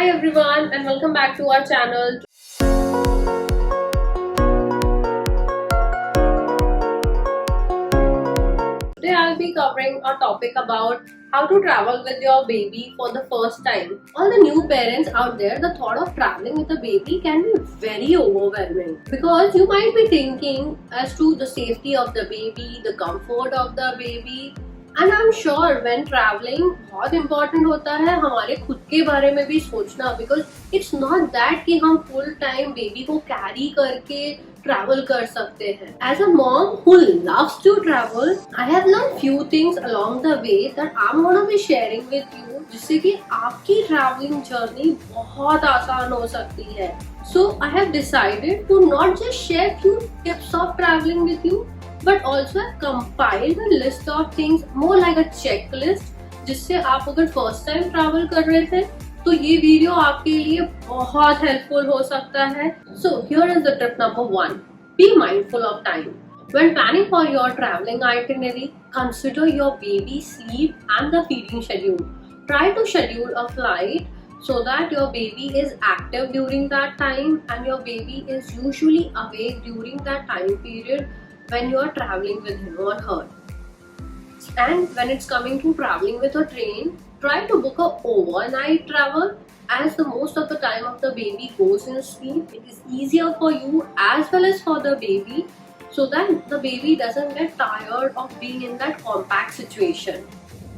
Hi everyone and welcome back to our channel. Today I'll be covering a topic about how to travel with your baby for the first time. All the new parents out there, the thought of traveling with a baby can be very overwhelming because you might be thinking as to the safety of the baby, the comfort of the baby. And I'm sure when traveling बहुत important होता है हमारे खुद के बारे में भी सोचना, because it's not that कि हम full time baby को carry करके travel कर सकते हैं. As a mom who loves to travel, I have learned few things along the way that I'm gonna be sharing with you, जिससे कि आपकी traveling journey बहुत आसान हो सकती है. So I have decided to not just share few tips of traveling with you, but also I've compiled a list of things more like a checklist, जिससे आप अगर first time travel कर रहे थे तो ये वीडियो आपके लिए बहुत helpful हो सकता है. So here is the tip number 1. Be mindful of time. When planning for your traveling itinerary, consider your baby's sleep and the feeding schedule. Try to schedule a flight so that your baby is active during that time and your baby is usually awake during that time period when you are traveling with him or her. And when it's coming to traveling with a train, try to book a overnight travel, as the most of the time of the baby goes in sleep. It is easier for you as well as for the baby, so that the baby doesn't get tired of being in that compact situation.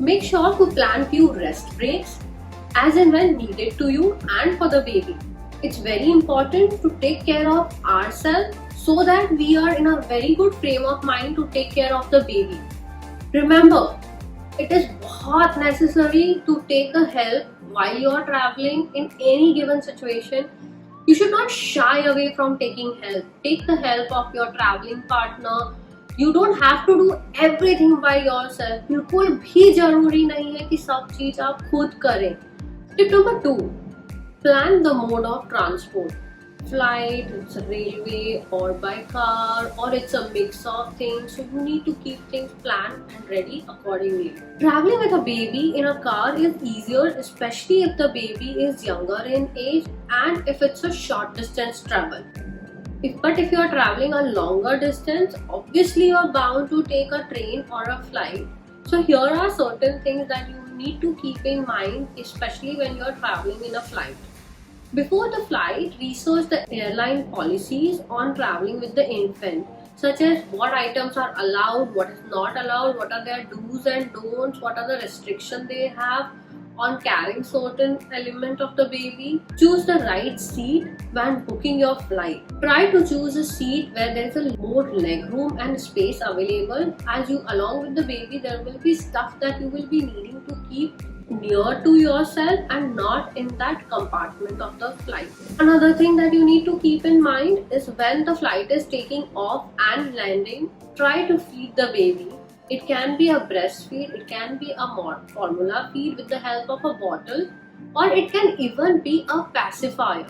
Make sure to plan few rest breaks as and when needed to you and for the baby. It's very important to take care of ourselves so that we are in a very good frame of mind to take care of the baby. Remember, it is बहुत necessary to take a help while you are traveling in any given situation. You should not shy away from taking help. Take the help of your traveling partner. You don't have to do everything by yourself. बिल्कुल भी जरूरी नहीं है कि सब चीज आप खुद करें. Tip number 2. Plan the mode of transport. Flight, it's a railway or by car, or it's a mix of things, so you need to keep things planned and ready accordingly. Traveling with a baby in a car is easier, especially if the baby is younger in age and if it's a short distance travel. But if you are traveling a longer distance, obviously you are bound to take a train or a flight. So here are certain things that you need to keep in mind, especially when you are traveling in a flight. Before the flight, research the airline policies on traveling with the infant, such as what items are allowed, what is not allowed, what are their do's and don'ts, what are the restrictions they have on carrying certain element of the baby. Choose the right seat when booking your flight. Try to choose a seat where there is a more leg room and space available, as you along with the baby there will be stuff that you will be needing to keep near to yourself and not in that compartment of the flight. Another thing that you need to keep in mind is when the flight is taking off and landing, try to feed the baby. It can be a breastfeed, it can be a formula feed with the help of a bottle, or it can even be a pacifier.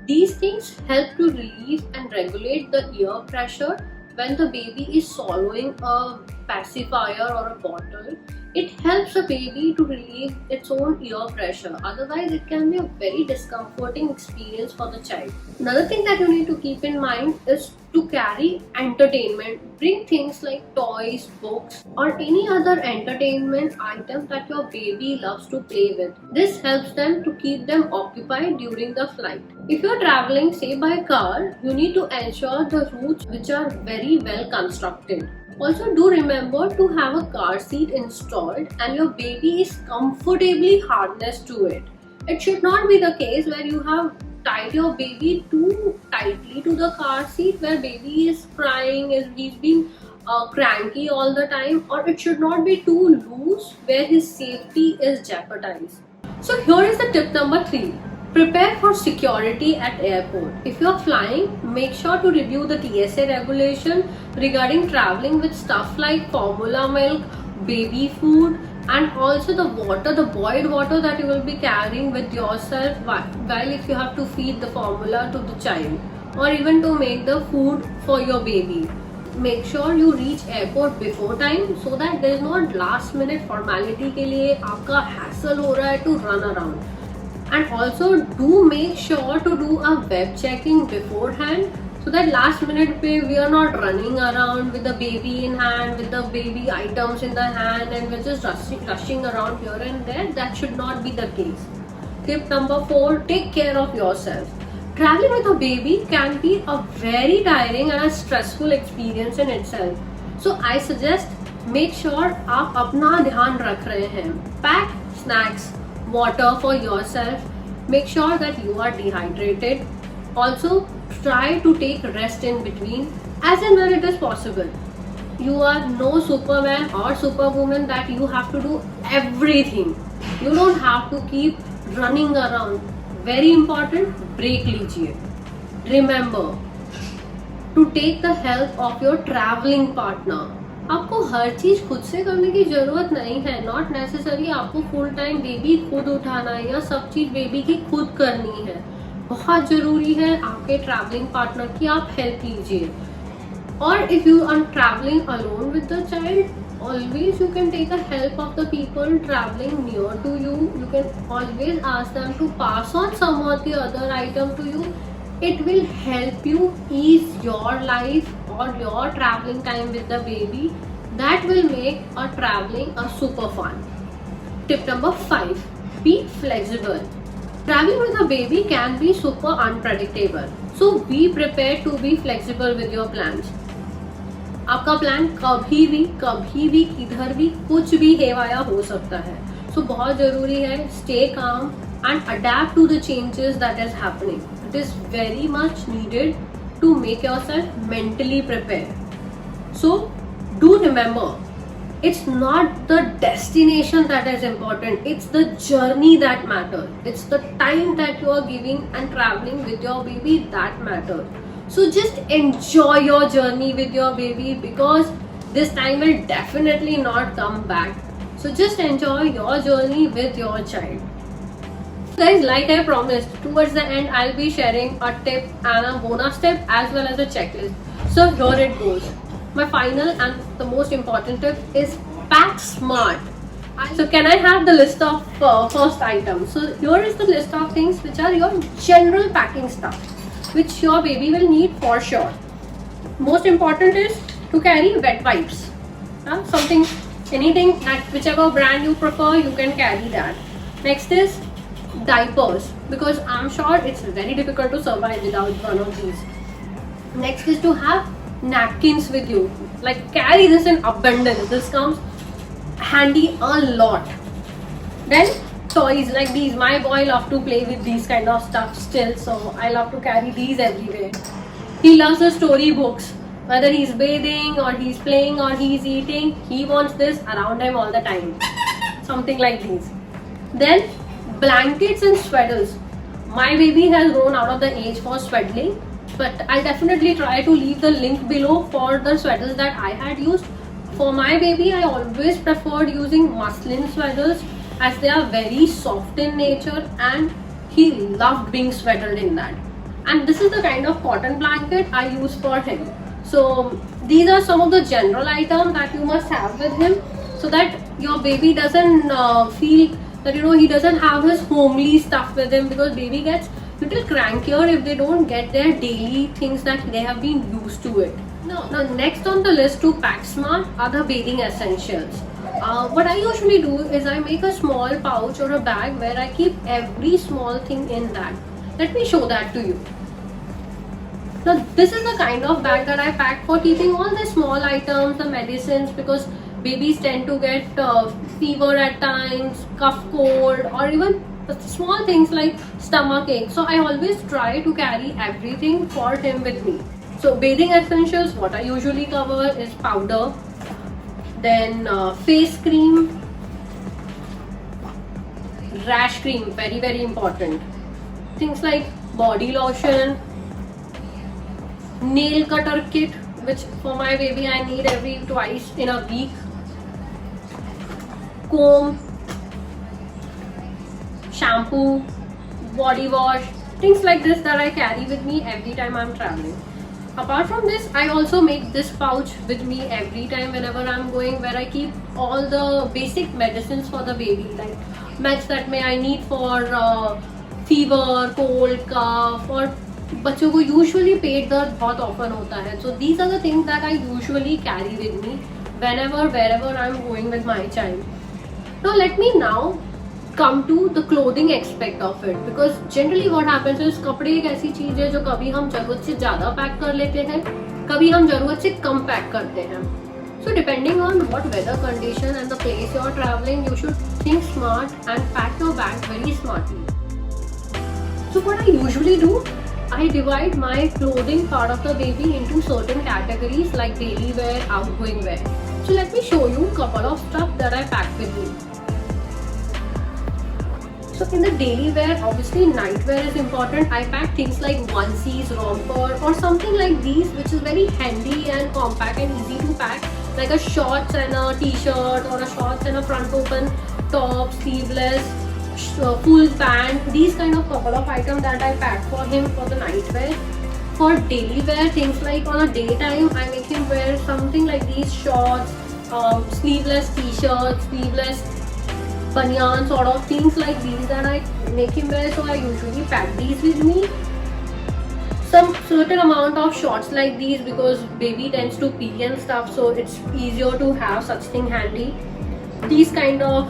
These things help to relieve and regulate the ear pressure when the baby is swallowing a pacifier or a bottle. It helps the baby to relieve its own ear pressure. Otherwise, it can be a very discomforting experience for the child. Another thing that you need to keep in mind is to carry entertainment. Bring things like toys, books, or any other entertainment item that your baby loves to play with. This helps them to keep them occupied during the flight. If you are traveling, say by car, you need to ensure the routes which are very well constructed. Also, do remember to have a car seat installed and your baby is comfortably harnessed to it. It should not be the case where you have tied your baby too tightly to the car seat, where baby is crying, he's being cranky all the time, or it should not be too loose where his safety is jeopardized. So here is the tip number 3. Prepare for security at airport. If you are flying, make sure to review the TSA regulation regarding traveling with stuff like formula milk, baby food, and also the water, the boiled water that you will be carrying with yourself while if you have to feed the formula to the child, or even to make the food for your baby. Make sure you reach airport before time so that there is not last minute formality के लिए आपका hassle हो रहा है to run around. And also do make sure to do a web checking beforehand, so that last minute we are not running around with the baby in hand, with the baby items in the hand, and we're just rushing around here and there. That should not be the case. Tip number 4, take care of yourself. Traveling with a baby can be a very tiring and a stressful experience in itself. So I suggest make sure आप अपना ध्यान रख रहे हैं. Pack snacks, water for yourself. Make sure that you are dehydrated. Also try to take rest in between as and when it is possible. You are no Superman or Superwoman that you have to do everything. You don't have to keep running around. Very important, break लीजिए. Remember to take the help of your traveling partner. आपको हर चीज खुद से करने की जरूरत नहीं है. नॉट नेसेसरी आपको फुल टाइम बेबी खुद उठाना है या सब चीज बेबी की खुद करनी है. बहुत जरूरी है आपके ट्रैवलिंग पार्टनर की आप हेल्प लीजिए. और if you are travelling alone with the child, always you can take the help of the people traveling near to you. You can always ask them to pass on some of the other item to you. It will help you ease your life or your traveling time with the baby. That will make our traveling a super fun. Tip number 5, be flexible. Traveling with a baby can be super unpredictable, so be prepared to be flexible with your plans. आपका plan कभी भी किधर भी कुछ भी हेवाया हो सकता है. सो बहुत जरूरी है stay calm and adapt to the changes that is happening. It is very much needed to make yourself mentally prepared. So do remember, it's not the destination that is important, it's the journey that matters. It's the time that you are giving and traveling with your baby that matters. So just enjoy your journey with your baby, because this time will definitely not come back. So just enjoy your journey with your child. Guys, like I promised, towards the end I'll be sharing a tip and a bonus tip as well as a checklist. So here it goes. My final and the most important tip is pack smart. So can I have the list of first items? So here is the list of things which are your general packing stuff, which your baby will need for sure. Most important is to carry wet wipes. Anything that whichever brand you prefer, you can carry that. Next is diapers, because I'm sure it's very difficult to survive without one of these. Next is to have napkins with you. Like, carry this in abundance. This comes handy a lot. Then toys like these. My boy loves to play with these kind of stuff still, so I love to carry these everywhere. He loves the story books. Whether he's bathing or he's playing or he's eating, he wants this around him all the time. Something like these. Then blankets and swaddles. My baby has grown out of the age for swaddling, but I'll definitely try to leave the link below for the swaddles that I had used. For my baby, I always preferred using muslin swaddles as they are very soft in nature, and he loved being swaddled in that. And this is the kind of cotton blanket I use for him. So these are some of the general items that you must have with him, so that your baby doesn't feel that he doesn't have his homely stuff with him, because baby gets little crankier if they don't get their daily things that they have been used to it. Now next on the list to pack smart are the bathing essentials. What I usually do is I make a small pouch or a bag where I keep every small thing in that. Let me show that to you. Now this is the kind of bag that I pack for keeping all the small items, the medicines, because babies tend to get fever at times, cough, cold, or even small things like stomach ache. So I always try to carry everything for him with me. So bathing essentials, what I usually cover is powder, then face cream, rash cream, very very important. Things like body lotion, nail cutter kit, which for my baby I need every twice in a week, comb, shampoo, body wash, things like this that I carry with me every time I'm traveling. Apart from this, I also make this pouch with me every time whenever I'm going, where I keep all the basic medicines for the baby, like meds that may I need for fever, cold, cough और बच्चों को usually पेट दर्द बहुत often होता है. So these are the things that I usually carry with me whenever wherever I'm going with my child. Now let me now come to the clothing aspect of it, because generally what happens is कपड़े एक ऐसी चीज है जो कभी हम जरूरत से ज्यादा पैक कर लेते हैं, कभी हम जरूरत से कम पैक करते हैं. So depending on what weather condition and the place you are traveling, you should think smart and pack your bag very smartly. So what I usually do, I divide my clothing part of the baby into certain categories like daily wear, outgoing wear. So let me show you a couple of stuff that I pack with me. So in the daily wear, obviously night wear is important. I pack things like onesies, romper or something like these, which is very handy and compact and easy to pack, like a shorts and a t-shirt or a shorts and a front open top, sleeveless, full pant. These kind of couple of items that I pack for him for the night wear. For daily wear, things like on a daytime, I make him wear something like these shorts, sleeveless t-shirts, sleeveless banyan, sort of things like these that I make him wear. So I usually pack these with me. Some certain amount of shorts like these, because baby tends to pee and stuff, so it's easier to have such thing handy. These kind of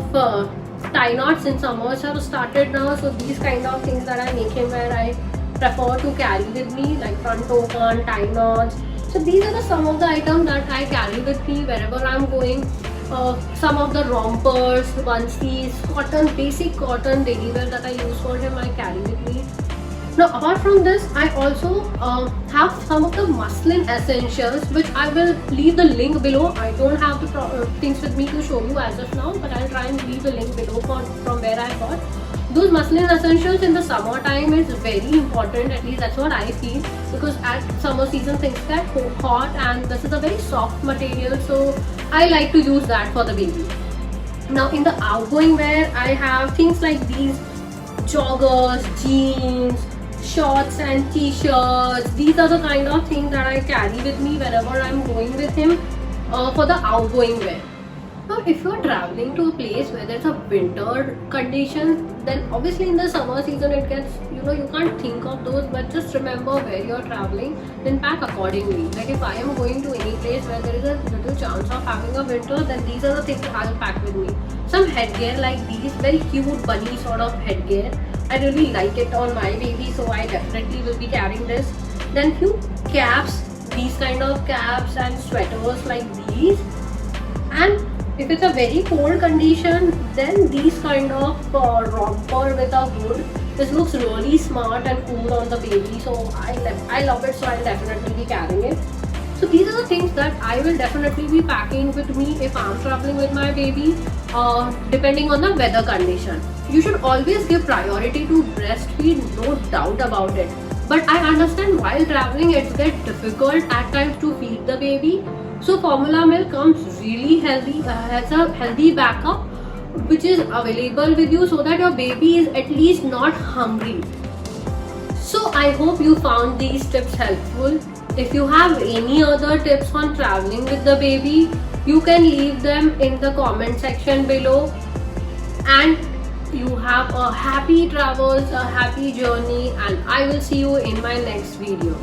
tie knots in summers have started now, so these kind of things that I make him wear, I prefer to carry with me, like front open, tie knots. So these are some of the items that I carry with me wherever I'm going. Some of the rompers, onesies, cotton, basic cotton daily wear that I use for him, I carry with me. Now apart from this, I also have some of the muslin essentials, which I will leave the link below. I don't have the things with me to show you as of now, but I'll try and leave the link below from where I got. Those muslin essentials in the summer time is very important, at least that's what I feel, because at summer season things get hot and this is a very soft material, so I like to use that for the baby. Now in the outgoing wear, I have things like these joggers, jeans, shorts and t-shirts. These are the kind of things that I carry with me wherever I'm going with him for the outgoing wear. Now if you are traveling to a place where there's a winter condition, then obviously in the summer season it gets, you can't think of those, but just remember where you're traveling, then pack accordingly. Like if I am going to any place where there is a little chance of having a winter, then these are the things I'll pack with me. Some headgear like these, very cute bunny sort of headgear. I really like it on my baby, so I definitely will be carrying this. Then few caps, these kind of caps and sweaters like these. And if it's a very cold condition, then these kind of romper with a hood. This looks really smart and cool on the baby, so I love it, so I'll definitely be carrying it. So these are the things that I will definitely be packing with me if I'm traveling with my baby, depending on the weather condition. You should always give priority to breastfeed, no doubt about it. But I understand while traveling it gets difficult at times to feed the baby. So formula milk comes really healthy, has a healthy backup which is available with you, so that your baby is at least not hungry. So I hope you found these tips helpful. If you have any other tips on traveling with the baby, you can leave them in the comment section below. And you have a happy travels, a happy journey, and I will see you in my next video.